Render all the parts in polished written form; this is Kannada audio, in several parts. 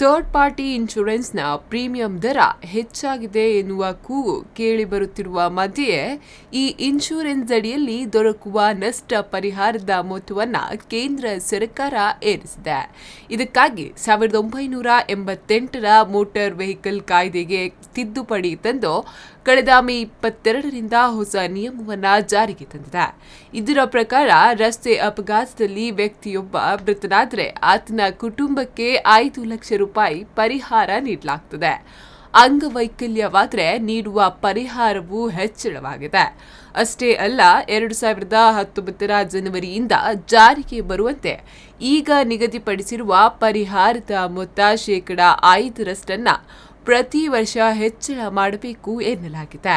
ಥರ್ಡ್ ಪಾರ್ಟಿ ಇನ್ಶೂರೆನ್ಸ್ನ ಪ್ರೀಮಿಯಂ ದರ ಹೆಚ್ಚಾಗಿದೆ ಎನ್ನುವ ಕೂಗು ಕೇಳಿಬರುತ್ತಿರುವ ಮಧ್ಯೆ ಈ ಇನ್ಶೂರೆನ್ಸ್ ಅಡಿಯಲ್ಲಿ ದೊರಕುವ ನಷ್ಟ ಪರಿಹಾರದ ಮೊತ್ತವನ್ನು ಕೇಂದ್ರ ಸರ್ಕಾರ ಏರಿಸಿದೆ. ಇದಕ್ಕಾಗಿ 1988ರ ಮೋಟಾರ್ ವೆಹಿಕಲ್ ಕಾಯ್ದೆಗೆ ತಿದ್ದುಪಡಿ ತಂದು ಕಳೆದ ಮೇ 22ರಿಂದ ಹೊಸ ನಿಯಮವನ್ನು ಜಾರಿಗೆ ತಂದಿದೆ. ಇದರ ಪ್ರಕಾರ ರಸ್ತೆ ಅಪಘಾತದಲ್ಲಿ ವ್ಯಕ್ತಿಯೊಬ್ಬ ಮೃತನಾದರೆ ಆತನ ಕುಟುಂಬಕ್ಕೆ 5 ಲಕ್ಷ ರೂಪಾಯಿ ಪರಿಹಾರ ನೀಡಲಾಗುತ್ತದೆ. ಅಂಗವೈಕಲ್ಯವಾದರೆ ನೀಡುವ ಪರಿಹಾರವು ಹೆಚ್ಚಳವಾಗಿದೆ. ಅಷ್ಟೇ ಅಲ್ಲ, 2019ರ ಜನವರಿಯಿಂದ ಜಾರಿಗೆ ಬರುವಂತೆ ಈಗ ನಿಗದಿಪಡಿಸಿರುವ ಪರಿಹಾರದ ಮೊತ್ತ 5% ಪ್ರತಿ ವರ್ಷ ಹೆಚ್ಚಳ ಮಾಡಬೇಕು ಎನ್ನಲಾಗಿದೆ.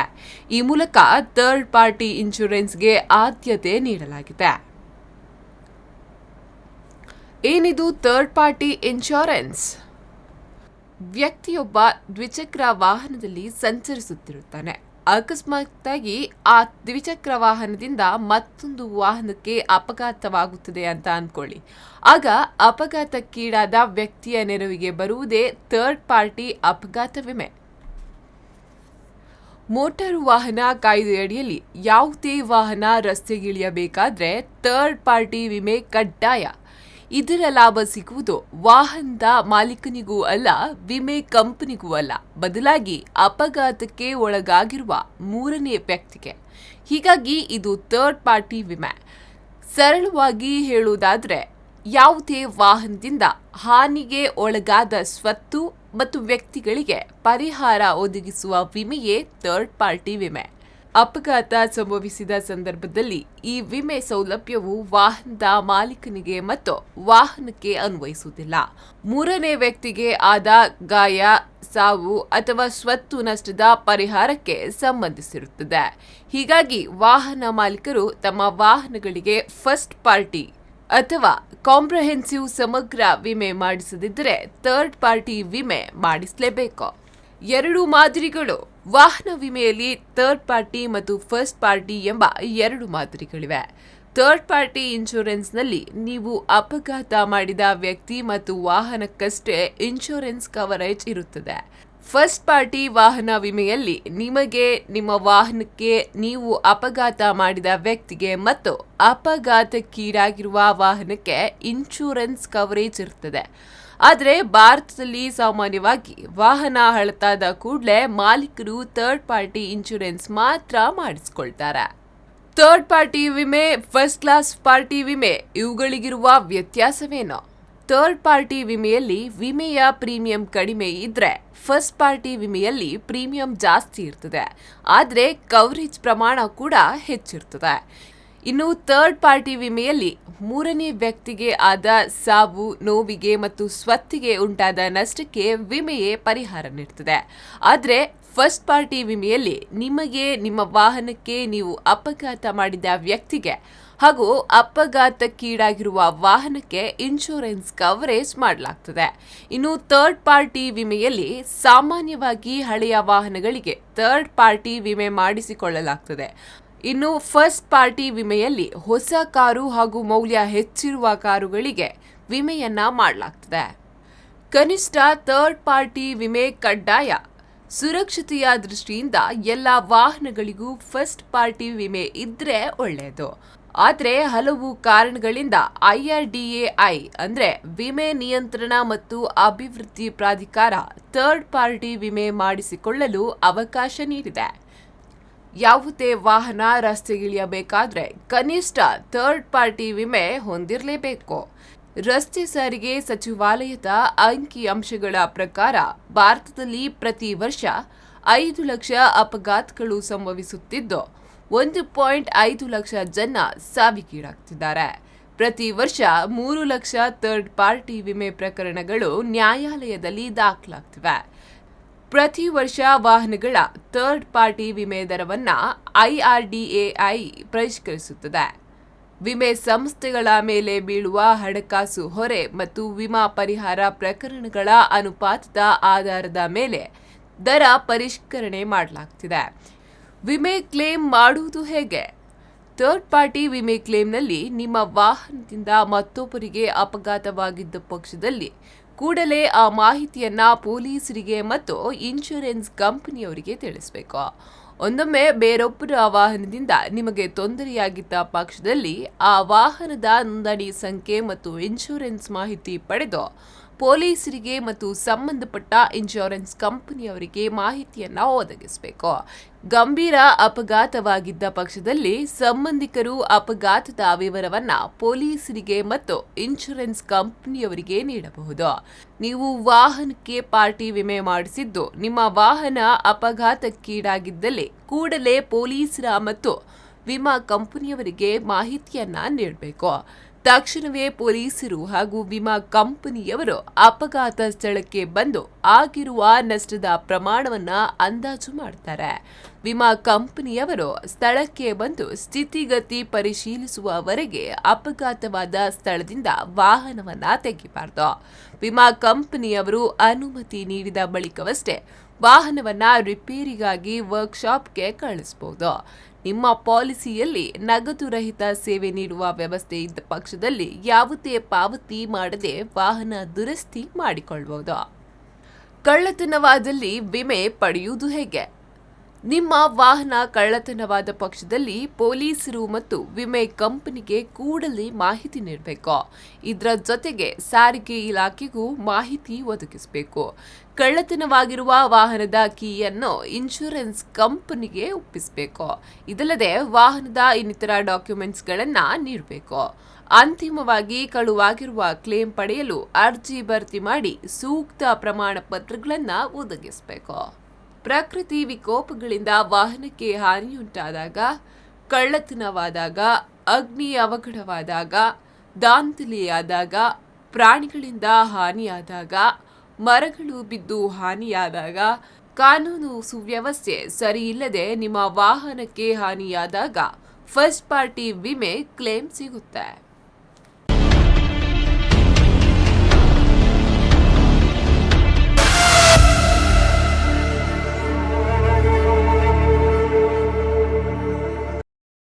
ಈ ಮೂಲಕ ಥರ್ಡ್ ಪಾರ್ಟಿ ಇನ್ಶೂರೆನ್ಸ್ಗೆ ಆದ್ಯತೆ ನೀಡಲಾಗಿದೆ. ಏನಿದು ಥರ್ಡ್ ಪಾರ್ಟಿ ಇನ್ಶೂರೆನ್ಸ್? ವ್ಯಕ್ತಿಯೊಬ್ಬ ದ್ವಿಚಕ್ರ ವಾಹನದಲ್ಲಿ ಸಂಚರಿಸುತ್ತಿರುತ್ತಾನೆ. ಅಕಸ್ಮಾತ್ತಾಗಿ ಆ ದ್ವಿಚಕ್ರ ವಾಹನದಿಂದ ಮತ್ತೊಂದು ವಾಹನಕ್ಕೆ ಅಪಘಾತವಾಗುತ್ತದೆ ಅಂತ ಅಂದ್ಕೊಳ್ಳಿ. ಆಗ ಅಪಘಾತಕ್ಕೀಡಾದ ವ್ಯಕ್ತಿಯ ನೆರವಿಗೆ ಬರುವುದೇ ಥರ್ಡ್ ಪಾರ್ಟಿ ಅಪಘಾತ ವಿಮೆ. ಮೋಟಾರು ವಾಹನ ಕಾಯ್ದೆಯಡಿಯಲ್ಲಿ ಯಾವುದೇ ವಾಹನ ರಸ್ತೆಗಿಳಿಯಬೇಕಾದ್ರೆ ಥರ್ಡ್ ಪಾರ್ಟಿ ವಿಮೆ ಕಡ್ಡಾಯ. ಇದರ ಲಾಭ ಸಿಗುವುದು ವಾಹನದ ಮಾಲೀಕನಿಗೂ ಅಲ್ಲ, ವಿಮೆ ಕಂಪನಿಗೂ ಅಲ್ಲ, ಬದಲಾಗಿ ಅಪಘಾತಕ್ಕೆ ಒಳಗಾಗಿರುವ ಮೂರನೇ ವ್ಯಕ್ತಿಗೆ. ಹೀಗಾಗಿ ಇದು ಥರ್ಡ್ ಪಾರ್ಟಿ ವಿಮೆ. ಸರಳವಾಗಿ ಹೇಳುವುದಾದರೆ, ಯಾವುದೇ ವಾಹನದಿಂದ ಹಾನಿಗೆ ಒಳಗಾದ ಸ್ವತ್ತು ಮತ್ತು ವ್ಯಕ್ತಿಗಳಿಗೆ ಪರಿಹಾರ ಒದಗಿಸುವ ವಿಮೆಯೇ ಥರ್ಡ್ ಪಾರ್ಟಿ ವಿಮೆ. ಅಪಘಾತ ಸಂಭವಿಸಿದ ಸಂದರ್ಭದಲ್ಲಿ ಈ ವಿಮೆ ಸೌಲಭ್ಯವು ವಾಹನದ ಮಾಲೀಕನಿಗೆ ಮತ್ತು ವಾಹನಕ್ಕೆ ಅನ್ವಯಿಸುವುದಿಲ್ಲ. ಮೂರನೇ ವ್ಯಕ್ತಿಗೆ ಆದ ಗಾಯ, ಸಾವು ಅಥವಾ ಸ್ವತ್ತು ನಷ್ಟದ ಪರಿಹಾರಕ್ಕೆ ಸಂಬಂಧಿಸಿರುತ್ತದೆ. ಹೀಗಾಗಿ ವಾಹನ ಮಾಲೀಕರು ತಮ್ಮ ವಾಹನಗಳಿಗೆ ಫಸ್ಟ್ ಪಾರ್ಟಿ ಅಥವಾ ಕಾಂಪ್ರಹೆನ್ಸಿವ್ ಸಮಗ್ರ ವಿಮೆ ಮಾಡಿಸದಿದ್ದರೆ ಥರ್ಡ್ ಪಾರ್ಟಿ ವಿಮೆ ಮಾಡಿಸಲೇಬೇಕು. 2 ಮಾದರಿಗಳು. ವಾಹನ ವಿಮೆಯಲ್ಲಿ ಥರ್ಡ್ ಪಾರ್ಟಿ ಮತ್ತು ಫಸ್ಟ್ ಪಾರ್ಟಿ ಎಂಬ 2 ಮಾದರಿಗಳಿವೆ. ಥರ್ಡ್ ಪಾರ್ಟಿ ಇನ್ಶೂರೆನ್ಸ್ನಲ್ಲಿ ನೀವು ಅಪಘಾತ ಮಾಡಿದ ವ್ಯಕ್ತಿ ಮತ್ತು ವಾಹನಕ್ಕಷ್ಟೇ ಇನ್ಶೂರೆನ್ಸ್ ಕವರೇಜ್ ಇರುತ್ತದೆ. ಫಸ್ಟ್ ಪಾರ್ಟಿ ವಾಹನ ವಿಮೆಯಲ್ಲಿ ನಿಮಗೆ, ನಿಮ್ಮ ವಾಹನಕ್ಕೆ, ನೀವು ಅಪಘಾತ ಮಾಡಿದ ವ್ಯಕ್ತಿಗೆ ಮತ್ತು ಅಪಘಾತಕ್ಕೀಡಾಗಿರುವ ವಾಹನಕ್ಕೆ ಇನ್ಶೂರೆನ್ಸ್ ಕವರೇಜ್ ಇರುತ್ತದೆ. ಆದರೆ ಭಾರತದಲ್ಲಿ ಸಾಮಾನ್ಯವಾಗಿ ವಾಹನ ಹಳತಾದ ಕೂಡಲೇ ಮಾಲೀಕರು ಥರ್ಡ್ ಪಾರ್ಟಿ ಇನ್ಶೂರೆನ್ಸ್ ಮಾತ್ರ ಮಾಡಿಸಿಕೊಳ್ತಾರೆ. ಥರ್ಡ್ ಪಾರ್ಟಿ ವಿಮೆ, ಫಸ್ಟ್ ಕ್ಲಾಸ್ ಪಾರ್ಟಿ ವಿಮೆ ಇವುಗಳಿಗಿರುವ ವ್ಯತ್ಯಾಸವೇನು? ಥರ್ಡ್ ಪಾರ್ಟಿ ವಿಮೆಯಲ್ಲಿ ವಿಮೆಯ ಪ್ರೀಮಿಯಂ ಕಡಿಮೆ ಇದ್ರೆ ಫಸ್ಟ್ ಪಾರ್ಟಿ ವಿಮೆಯಲ್ಲಿ ಪ್ರೀಮಿಯಂ ಜಾಸ್ತಿ ಇರ್ತದೆ, ಆದರೆ ಕವರೇಜ್ ಪ್ರಮಾಣ ಕೂಡ ಹೆಚ್ಚಿರ್ತದೆ. ಇನ್ನು ಥರ್ಡ್ ಪಾರ್ಟಿ ವಿಮೆಯಲ್ಲಿ ಮೂರನೇ ವ್ಯಕ್ತಿಗೆ ಆದ ಸಾವು, ನೋವಿಗೆ ಮತ್ತು ಸ್ವತ್ತಿಗೆ ಉಂಟಾದ ನಷ್ಟಕ್ಕೆ ವಿಮೆಯೇ ಪರಿಹಾರ ನೀಡುತ್ತದೆ. ಆದರೆ ಫಸ್ಟ್ ಪಾರ್ಟಿ ವಿಮೆಯಲ್ಲಿ ನಿಮಗೆ, ನಿಮ್ಮ ವಾಹನಕ್ಕೆ, ನೀವು ಅಪಘಾತ ಮಾಡಿದ ವ್ಯಕ್ತಿಗೆ ಹಾಗೂ ಅಪಘಾತಕ್ಕೀಡಾಗಿರುವ ವಾಹನಕ್ಕೆ ಇನ್ಶೂರೆನ್ಸ್ ಕವರೇಜ್ ಮಾಡಲಾಗ್ತದೆ. ಇನ್ನು ಥರ್ಡ್ ಪಾರ್ಟಿ ವಿಮೆಯಲ್ಲಿ ಸಾಮಾನ್ಯವಾಗಿ ಹಳೆಯ ವಾಹನಗಳಿಗೆ ಥರ್ಡ್ ಪಾರ್ಟಿ ವಿಮೆ ಮಾಡಿಸಿಕೊಳ್ಳಲಾಗ್ತದೆ. ಇನ್ನು ಫಸ್ಟ್ ಪಾರ್ಟಿ ವಿಮೆಯಲ್ಲಿ ಹೊಸ ಕಾರು ಹಾಗೂ ಮೌಲ್ಯ ಹೆಚ್ಚಿರುವ ಕಾರುಗಳಿಗೆ ವಿಮೆಯನ್ನ ಮಾಡಲಾಗ್ತದೆ. ಕನಿಷ್ಠ ಥರ್ಡ್ ಪಾರ್ಟಿ ವಿಮೆ ಕಡ್ಡಾಯ. ಸುರಕ್ಷತೆಯ ದೃಷ್ಟಿಯಿಂದ ಎಲ್ಲ ವಾಹನಗಳಿಗೂ ಫಸ್ಟ್ ಪಾರ್ಟಿ ವಿಮೆ ಇದ್ರೆ ಒಳ್ಳೆಯದು. ಆದರೆ ಹಲವು ಕಾರಣಗಳಿಂದ IRDAI ಅಂದ್ರೆ ವಿಮೆ ನಿಯಂತ್ರಣ ಮತ್ತು ಅಭಿವೃದ್ಧಿ ಪ್ರಾಧಿಕಾರ ಥರ್ಡ್ ಪಾರ್ಟಿ ವಿಮೆ ಮಾಡಿಸಿಕೊಳ್ಳಲು ಅವಕಾಶ ನೀಡಿದೆ. ಯಾವುದೇ ವಾಹನ ರಸ್ತೆಗಿಳಿಯಬೇಕಾದ್ರೆ ಕನಿಷ್ಠ ಥರ್ಡ್ ಪಾರ್ಟಿ ವಿಮೆ ಹೊಂದಿರಲೇಬೇಕು. ರಸ್ತೆ ಸಾರಿಗೆ ಸಚಿವಾಲಯದ ಅಂಕಿಅಂಶಗಳ ಪ್ರಕಾರ ಭಾರತದಲ್ಲಿ ಪ್ರತಿ ವರ್ಷ 5 ಲಕ್ಷ ಅಪಘಾತಗಳು ಸಂಭವಿಸುತ್ತಿದ್ದು 1.5 ಲಕ್ಷ ಜನ ಸಾವಿಗೀಡಾಗ್ತಿದ್ದಾರೆ. ಪ್ರತಿ ವರ್ಷ 3 ಲಕ್ಷ ಥರ್ಡ್ ಪಾರ್ಟಿ ವಿಮೆ ಪ್ರಕರಣಗಳು ನ್ಯಾಯಾಲಯದಲ್ಲಿ ದಾಖಲಾಗ್ತಿವೆ. ಪ್ರತಿ ವರ್ಷ ವಾಹನಗಳ ಥರ್ಡ್ ಪಾರ್ಟಿ ವಿಮೆ ದರವನ್ನು IRDAI ಪರಿಷ್ಕರಿಸುತ್ತದೆ. ವಿಮೆ ಸಂಸ್ಥೆಗಳ ಮೇಲೆ ಬೀಳುವ ಹಣಕಾಸು ಹೊರೆ ಮತ್ತು ವಿಮಾ ಪರಿಹಾರ ಪ್ರಕರಣಗಳ ಅನುಪಾತದ ಆಧಾರದ ಮೇಲೆ ದರ ಪರಿಷ್ಕರಣೆ ಮಾಡಲಾಗ್ತಿದೆ. ವಿಮೆ ಕ್ಲೇಮ್ ಮಾಡುವುದು ಹೇಗೆ? ಥರ್ಡ್ ಪಾರ್ಟಿ ವಿಮೆ ಕ್ಲೇಮ್ನಲ್ಲಿ ನಿಮ್ಮ ವಾಹನದಿಂದ ಮತ್ತೊಬ್ಬರಿಗೆ ಅಪಘಾತವಾಗಿದ್ದ ಪಕ್ಷದಲ್ಲಿ ಕೂಡಲೇ ಆ ಮಾಹಿತಿಯನ್ನ ಪೊಲೀಸರಿಗೆ ಮತ್ತು ಇನ್ಶೂರೆನ್ಸ್ ಕಂಪನಿಯವರಿಗೆ ತಿಳಿಸಬೇಕು. ಒಂದೊಮ್ಮೆ ಬೇರೊಬ್ಬರ ವಾಹನದಿಂದ ನಿಮಗೆ ತೊಂದರೆಯಾಗಿದ್ದ ಪಕ್ಷದಲ್ಲಿ ಆ ವಾಹನದ ನೋಂದಣಿ ಸಂಖ್ಯೆ ಮತ್ತು ಇನ್ಶೂರೆನ್ಸ್ ಮಾಹಿತಿ ಪಡೆದು ಪೊಲೀಸರಿಗೆ ಮತ್ತು ಸಂಬಂಧಪಟ್ಟ ಇನ್ಶೂರೆನ್ಸ್ ಕಂಪನಿಯವರಿಗೆ ಮಾಹಿತಿಯನ್ನ ಒದಗಿಸಬೇಕು. ಗಂಭೀರ ಅಪಘಾತವಾಗಿದ್ದ ಪಕ್ಷದಲ್ಲಿ ಸಂಬಂಧಿಕರು ಅಪಘಾತದ ವಿವರವನ್ನ ಪೊಲೀಸರಿಗೆ ಮತ್ತು ಇನ್ಶೂರೆನ್ಸ್ ಕಂಪನಿಯವರಿಗೆ ನೀಡಬಹುದು. ನೀವು ವಾಹನಕ್ಕೆ ಪಾರ್ಟಿ ವಿಮೆ ಮಾಡಿಸಿದ್ದು ನಿಮ್ಮ ವಾಹನ ಅಪಘಾತಕ್ಕೀಡಾಗಿದ್ದಲ್ಲಿ ಕೂಡಲೇ ಪೊಲೀಸರ ಮತ್ತು ವಿಮಾ ಕಂಪನಿಯವರಿಗೆ ಮಾಹಿತಿಯನ್ನ ನೀಡಬೇಕು. ತಕ್ಷಣವೇ ಪೊಲೀಸರು ಹಾಗೂ ವಿಮಾ ಕಂಪನಿಯವರು ಅಪಘಾತ ಸ್ಥಳಕ್ಕೆ ಬಂದು ಆಗಿರುವ ನಷ್ಟದ ಪ್ರಮಾಣವನ್ನ ಅಂದಾಜು ಮಾಡ್ತಾರೆ. ವಿಮಾ ಕಂಪನಿಯವರು ಸ್ಥಳಕ್ಕೆ ಬಂದು ಸ್ಥಿತಿಗತಿ ಪರಿಶೀಲಿಸುವವರೆಗೆ ಅಪಘಾತವಾದ ಸ್ಥಳದಿಂದ ವಾಹನವನ್ನ ತೆಗೆಯಬಾರದು. ವಿಮಾ ಕಂಪನಿಯವರು ಅನುಮತಿ ನೀಡಿದ ಬಳಿಕವಷ್ಟೇ ವಾಹನವನ್ನ ರಿಪೇರಿಗಾಗಿ ವರ್ಕ್ಶಾಪ್ಗೆ ಕಳಿಸಬಹುದು. ನಿಮ್ಮ ಪಾಲಿಸಿಯಲ್ಲಿ ನಗದು ರಹಿತ ಸೇವೆ ನೀಡುವ ವ್ಯವಸ್ಥೆ ಇದ್ದ ಪಕ್ಷದಲ್ಲಿ ಯಾವುದೇ ಪಾವತಿ ಮಾಡದೆ ವಾಹನ ದುರಸ್ತಿ ಮಾಡಿಕೊಳ್ಳಬಹುದು. ಕಳ್ಳತನವಾದಲ್ಲಿ ವಿಮೆ ಪಡೆಯುವುದು ಹೇಗೆ? ನಿಮ್ಮ ವಾಹನ ಕಳ್ಳತನವಾದ ಪಕ್ಷದಲ್ಲಿ ಪೊಲೀಸರು ಮತ್ತು ವಿಮೆ ಕಂಪನಿಗೆ ಕೂಡಲೇ ಮಾಹಿತಿ ನೀಡಬೇಕು. ಇದರ ಜೊತೆಗೆ ಸಾರಿಗೆ ಇಲಾಖೆಗೂ ಮಾಹಿತಿ ಒದಗಿಸಬೇಕು. ಕಳ್ಳತನವಾಗಿರುವ ವಾಹನದ ಕೀಯನ್ನು ಇನ್ಶೂರೆನ್ಸ್ ಕಂಪನಿಗೆ ಒಪ್ಪಿಸಬೇಕು. ಇದಲ್ಲದೆ ವಾಹನದ ಇನ್ನಿತರ ಡಾಕ್ಯುಮೆಂಟ್ಸ್ಗಳನ್ನ ನೀಡಬೇಕು. ಅಂತಿಮವಾಗಿ ಕಳುವಾಗಿರುವ ಕ್ಲೇಮ್ ಪಡೆಯಲು ಅರ್ಜಿ ಭರ್ತಿ ಮಾಡಿ ಸೂಕ್ತ ಪ್ರಮಾಣ ಪತ್ರಗಳನ್ನು ಒದಗಿಸಬೇಕು. ಪ್ರಕೃತಿ ವಿಕೋಪಗಳಿಂದ ವಾಹನಕ್ಕೆ ಹಾನಿಯುಂಟಾದಾಗ, ಕಳ್ಳತನವಾದಾಗ, ಅಗ್ನಿ ಅವಘಡವಾದಾಗ, ದಾಂಧಲೆಯಾದಾಗ, ಪ್ರಾಣಿಗಳಿಂದ ಹಾನಿಯಾದಾಗ, ಮರಗಳು ಬಿದ್ದು ಹಾನಿಯಾದಾಗ, ಕಾನೂನು ಸುವ್ಯವಸ್ಥೆ ಸರಿಯಿಲ್ಲದೆ ನಿಮ್ಮ ವಾಹನಕ್ಕೆ ಹಾನಿಯಾದಾಗ ಫಸ್ಟ್ ಪಾರ್ಟಿ ವಿಮೆ ಕ್ಲೇಮ್ ಸಿಗುತ್ತೆ.